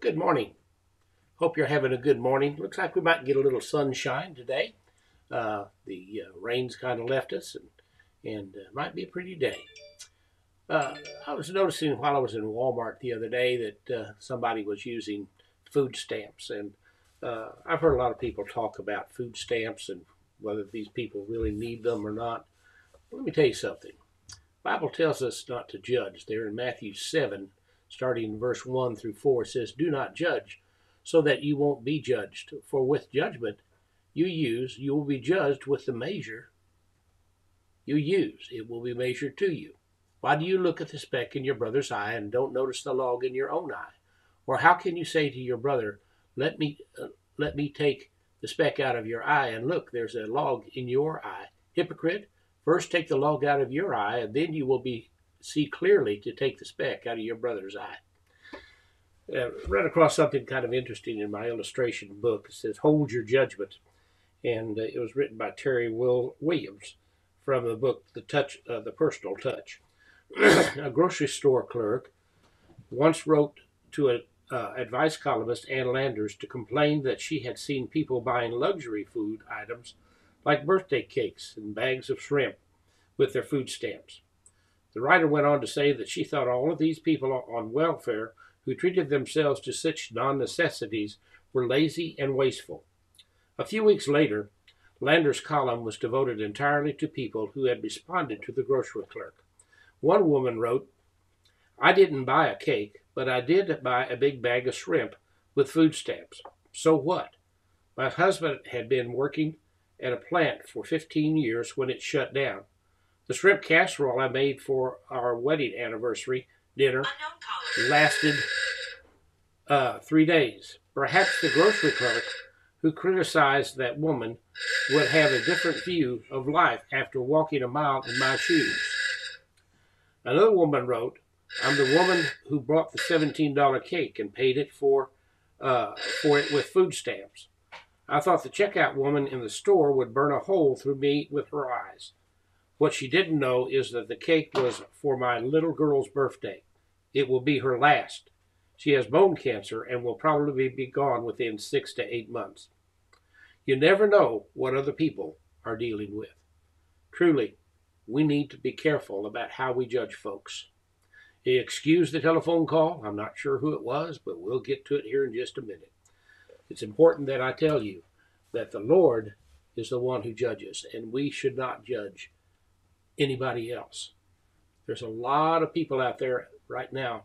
Good morning. Hope you're having a good morning. Looks like we might get a little sunshine today. The rain's kind of left us, and might be a pretty day. I was noticing while I was in Walmart the other day that somebody was using food stamps, and I've heard a lot of people talk about food stamps and whether these people really need them or not. Let me tell you something. The Bible tells us not to judge. There in Matthew 7, starting in verse 1 through 4, it says, "Do not judge, so that you won't be judged. For with judgment you use, you will be judged with the measure you use. It will be measured to you. Why do you look at the speck in your brother's eye and don't notice the log in your own eye? Or how can you say to your brother, let me take the speck out of your eye, and look, there's a log in your eye? Hypocrite, first take the log out of your eye, and then you will see clearly to take the speck out of your brother's eye." Ran across something kind of interesting in my illustration book. It says, "Hold Your Judgment," and it was written by Terry Williams from the book The Personal Touch. A grocery store clerk once wrote to advice columnist Ann Landers to complain that she had seen people buying luxury food items like birthday cakes and bags of shrimp with their food stamps. The writer went on to say that she thought all of these people on welfare who treated themselves to such non-necessities were lazy and wasteful. A few weeks later, Landers' column was devoted entirely to people who had responded to the grocery clerk. One woman wrote, "I didn't buy a cake, but I did buy a big bag of shrimp with food stamps. So what? My husband had been working at a plant for 15 years when it shut down. The shrimp casserole I made for our wedding anniversary dinner lasted 3 days. Perhaps the grocery clerk who criticized that woman would have a different view of life after walking a mile in my shoes." Another woman wrote, "I'm the woman who bought the $17 cake and paid it for it with food stamps. I thought the checkout woman in the store would burn a hole through me with her eyes. What she didn't know is that the cake was for my little girl's birthday. It will be her last. She has bone cancer and will probably be gone within 6 to 8 months. You never know what other people are dealing with. Truly, we need to be careful about how we judge folks." Excuse the telephone call. I'm not sure who it was, but we'll get to it here in just a minute. It's important that I tell you that the Lord is the one who judges, and we should not judge anybody else. There's a lot of people out there right now,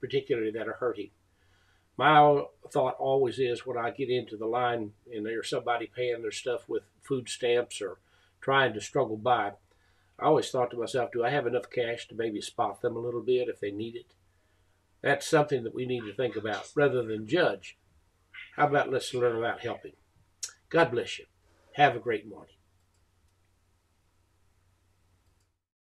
particularly that are hurting. My thought always is when I get into the line and there's somebody paying their stuff with food stamps or trying to struggle by, I always thought to myself, do I have enough cash to maybe spot them a little bit if they need it? That's something that we need to think about rather than judge. How about let's learn about helping? God bless you. Have a great morning.